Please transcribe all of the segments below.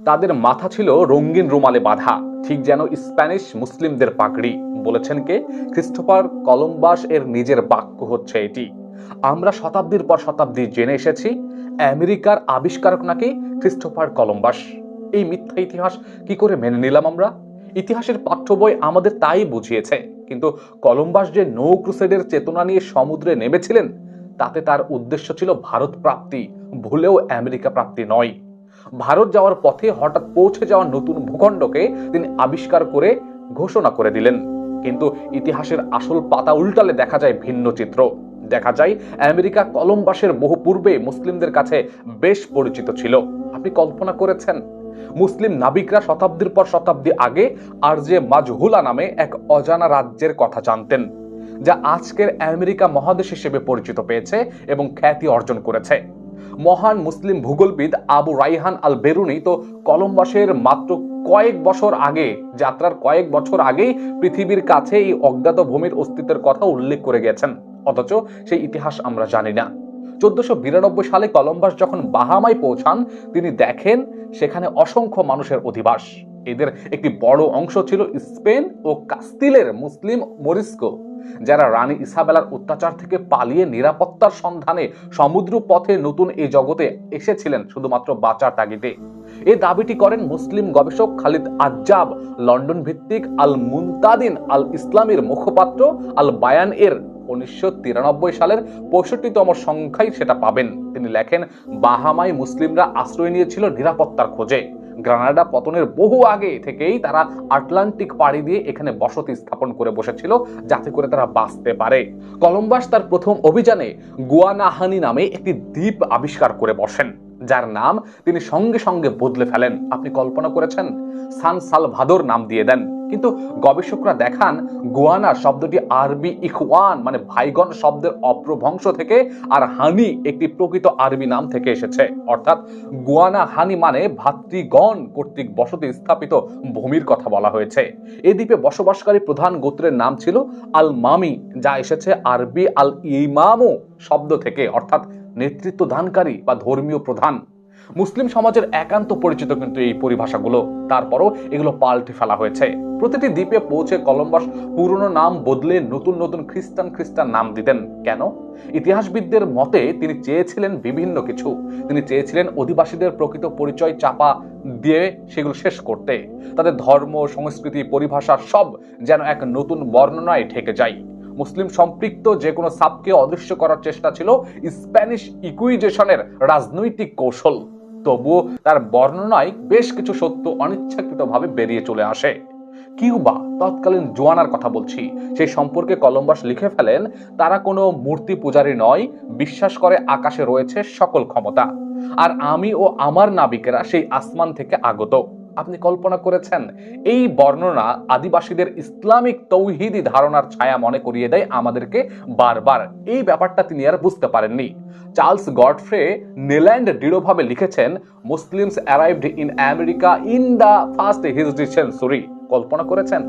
তাদের মাথা ছিল রঙিন রুমালে বাঁধা, ঠিক যেন স্প্যানিশ মুসলিমদের পাগড়ি। বলেছেন কে? Christopher Columbus. এর নিজের বাক্য হচ্ছে এটি। আমরা শতাব্দীর পর শতাব্দী জেনে এসেছি আমেরিকার আবিষ্কারক নাকি ক্রিস্টোফার কলম্বাস। এই মিথ্যা ইতিহাস কি করে মেনে নিলাম আমরা? ইতিহাসের পাঠ্য বই আমাদের তাই বুঝিয়েছে। কিন্তু কলম্বাস যে নৌ ক্রুসেডের চেতনা নিয়ে সমুদ্রে নেমেছিলেন, তাতে তার উদ্দেশ্য ছিল ভারত প্রাপ্তি, ভুলেও আমেরিকা প্রাপ্তি নয়। ভারত যাওয়ার পথে হঠাৎ পৌঁছে যাওয়া নতুন ভূখণ্ডকে তিনি আবিষ্কার করে ঘোষণা করে দিলেন। কিন্তু ইতিহাসের আসল পাতা উল্টালে দেখা যায় ভিন্ন চিত্র। দেখা যায় আমেরিকা কলম্বাসের বহু পূর্বে মুসলিমদের কাছে বেশ পরিচিত ছিল। আপনি কল্পনা করেছেন মুসলিম নাবিকরা শতাব্দীর পর শতাব্দী আগে আরজে মাজহুলা নামে এক অজানা রাজ্যের কথা জানতেন, যা আজকের আমেরিকা মহাদেশ হিসেবে পরিচিত পেয়েছে এবং খ্যাতি অর্জন করেছে। মহান মুসলিম ভূগোলবিদ আবু রাইহান আল বেরুনি তো কলম্বাসের মাত্র যাত্রার কয়েক বছর আগেই পৃথিবীর কাছে এই অজ্ঞাত ভূমির অস্তিত্বের কথা উল্লেখ করে গেছেন। অথচ সেই ইতিহাস আমরা জানি না। 1492 সালে কলম্বাস যখন বাহামায় পৌঁছান, তিনি দেখেন সেখানে অসংখ্য মানুষের অধিবাস। এদের একটি বড় অংশ ছিল স্পেন ও কাস্তিলের মুসলিম মরিস্কো, যারা রানী ইসাবেলার অত্যাচার থেকে পালিয়ে নিরাপত্তার সন্ধানে সমুদ্র পথে নতুন এই জগতে এসেছিলেন শুধুমাত্র বাঁচার তাগিদে। এই দাবিটি করেন মুসলিম গবেষক খালিদ আজ্জাব। লন্ডন ভিত্তিক আল মুনতাদিন আল ইসলামের মুখপাত্র আল বায়ান এর 1993 সালের 65তম সংখ্যায় সেটা পাবেন। তিনি লেখেন, বাহামায় মুসলিমরা আশ্রয় নিয়েছিল নিরাপত্তার খোঁজে। গ্রানাডা পতনের বহু আগে থেকেই তারা আটলান্টিক পাড়ি দিয়ে এখানে বসতি স্থাপন করে বসেছিল, যাতে করে তারা বাঁচতে পারে। কলম্বাস তার প্রথম অভিযানে গুয়ানাহানি নামে একটি দ্বীপ আবিষ্কার করে বসেন, যার নাম তিনি সঙ্গে সঙ্গে বদলে ফেলেন। আপনি কল্পনা করেছেন? সান সালভাদোর নাম দিয়ে দেন। কিন্তু গবেষকরা দেখান গুয়ানা শব্দটি আরবি ইখওয়ান মানে ভাইগণ শব্দের অপ্রভংশ থেকে, আর হানি একটি প্রকৃত আরবি নাম থেকে এসেছে। অর্থাৎ গুয়ানা হানি মানে ভাতৃগণ কর্তৃক বসতি স্থাপিত ভূমির কথা বলা হয়েছে। এই দ্বীপে বসবাসকারী প্রধান গোত্রের নাম ছিল আল মামি, যা এসেছে আরবি আল ইমামু শব্দ থেকে, অর্থাৎ নেতৃত্ব দানকারী বা ধর্মীয় প্রধান। মুসলিম সমাজের একান্ত পরিচিত কিন্তু এই পরিভাষাগুলো, তারপরও এগুলো পাল্টে ফেলা হয়েছে। প্রতিটি দ্বীপে পৌঁছে কলম্বাস পুরনো নাম বদলে নতুন নতুন খ্রিস্টান নাম দিতেন। কেন? ইতিহাসবিদদের মতে তিনি চেয়েছিলেন বিভিন্ন কিছু। তিনি চেয়েছিলেন অধিবাসীদের প্রকৃত পরিচয় চাপা দিয়ে সেগুলো শেষ করতে, তাদের ধর্ম, সংস্কৃতি, পরিভাষা সব যেন এক নতুন বর্ণনায় ঢেকে যায়। মুসলিম সম্পৃক্ত যে কোনো সাবকে অদৃশ্য করার চেষ্টা ছিল স্প্যানিশ ইকুইজেশনের রাজনৈতিক কৌশল। তবুও তার বর্ণনায় বেশ কিছু সত্য অনিচ্ছাকৃতভাবে বেরিয়ে চলে আসে। কিউবা, তৎকালীন জোয়ানার কথা বলছি, সেই সম্পর্কে কলম্বাস লিখে ফেলেন, তারা কোনো মূর্তি পূজারী নয়, বিশ্বাস করে আকাশে রয়েছে সকল ক্ষমতা, আর আমি ও আমার নাবিকেরা সেই আসমান থেকে আগত। আপনি কল্পনা করেছেন? এই বর্ণনা আদিবাসীদের ইসলামিক তৌহিদি ধারণার ছায়া মনে করিয়ে দেয় আমাদেরকে বারবার। এই ব্যাপারটা তিনি আর বুঝতে পারেননি। চার্লস গডফ্রে নেল্যান্ড দৃঢ়ভাবে লিখেছেন, Muslims arrived in America in the first হিজরি সেঞ্চুরি। কল্পনা করেছেন?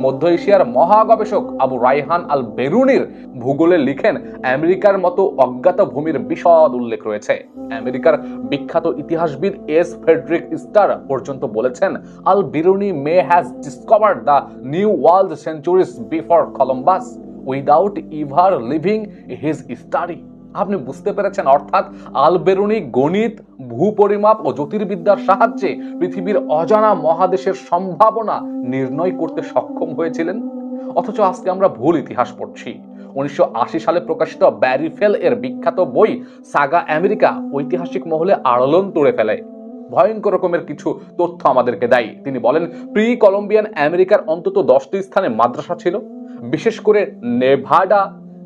মধ্য এশিয়ার মহাগবেষক আবু রাইহান আল বেরুনির ভূগোলে লিখেন, আমেরিকার মতো অজ্ঞাত ভূমির বিশদ উল্লেখ রয়েছে। আমেরিকার বিখ্যাত ইতিহাসবিদ এস ফ্রেডরিক স্টার পর্যন্ত বলেছেন, Al Biruni may has discovered the new world centuries before Columbus without ever leaving his study. আপনি বুঝতে পেরেছেন? অর্থাৎ আল বেরুনি গণিত, ভূপরিমাপ ও জ্যোতির্বিদ্যার সাহায্যে পৃথিবীর অজানা মহাদেশের সম্ভাবনা নির্ণয় করতে সক্ষম হয়েছিলেন। অথচ আজকে আমরা ভুল ইতিহাস পড়ছি। 1980 সালে প্রকাশিত ব্যারি ফেল এর বিখ্যাত বই সাগা আমেরিকা ঐতিহাসিক মহলে আলোড়ন তুলে ফেলে, ভয়ঙ্কর রকমের কিছু তথ্য আমাদেরকে দেয়। তিনি বলেন, প্রি কলম্বিয়ান আমেরিকার অন্তত 10টি স্থানে মাদ্রাসা ছিল, বিশেষ করে নেভাডা,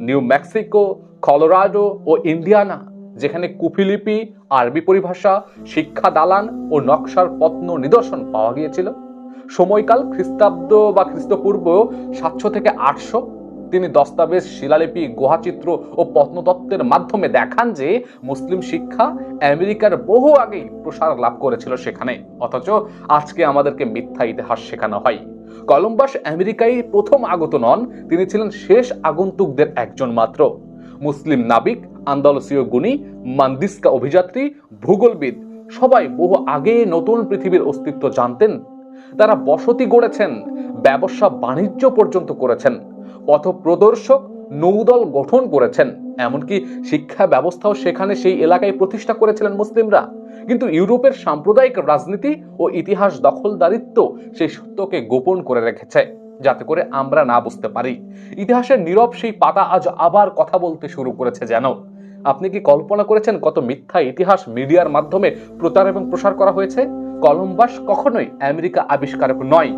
নিউ মেক্সিকো, কলোরাডো ও ইন্ডিয়ানা, যেখানে কুফিলিপি, আরবি পরিভাষা, শিক্ষা দালান ও নকশার প্রত্ন নিদর্শন পাওয়া গিয়েছিল। সময়কাল খ্রিস্টাব্দ বা খ্রিস্টপূর্ব 700 থেকে 800। তিনি দস্তাবেজ, শিলালিপি, গুহাচিত্র ও প্রত্নতত্ত্বের মাধ্যমে দেখান যে মুসলিম শিক্ষা আমেরিকার বহু আগেই প্রসার লাভ করেছিল সেখানে। অথচ আজকে আমাদেরকে মিথ্যা ইতিহাস শেখানো হয়। কলম্বাস আমেরিকায় প্রথম আগত নন, তিনি ছিলেন শেষ আগন্তুকদের একজন মাত্র। মুসলিম নাবিক, আন্দালুসীয় গুণী, মান্দিস্কা অভিযাত্রী, ভূগোলবিদ, সবাই বহু আগে নতুন পৃথিবীর অস্তিত্ব জানতেন। তারা বসতি গড়েছেন, ব্যবসা বাণিজ্য পর্যন্ত করেছেন, পথপ্রদর্শক নৌদল গঠন করেছেন, এমনকি শিক্ষা ব্যবস্থাও সেখানে সেই এলাকায় প্রতিষ্ঠা করেছিলেন মুসলিমরা। কিন্তু ইউরোপের সাম্প্রদায়িক রাজনীতি ও ইতিহাস দখলদারিত্ব সেই সত্যকে গোপন করে রেখেছে, যাতে করে আমরা না বুঝতে পারি। ইতিহাসের নীরব সেই পাতা আজ আবার কথা বলতে শুরু করেছে যেন। আপনি কি কল্পনা করেছেন কত মিথ্যা ইতিহাস মিডিয়ার মাধ্যমে প্রচার এবং প্রসার করা হয়েছে? কলম্বাস কখনোই আমেরিকা আবিষ্কারক নয়,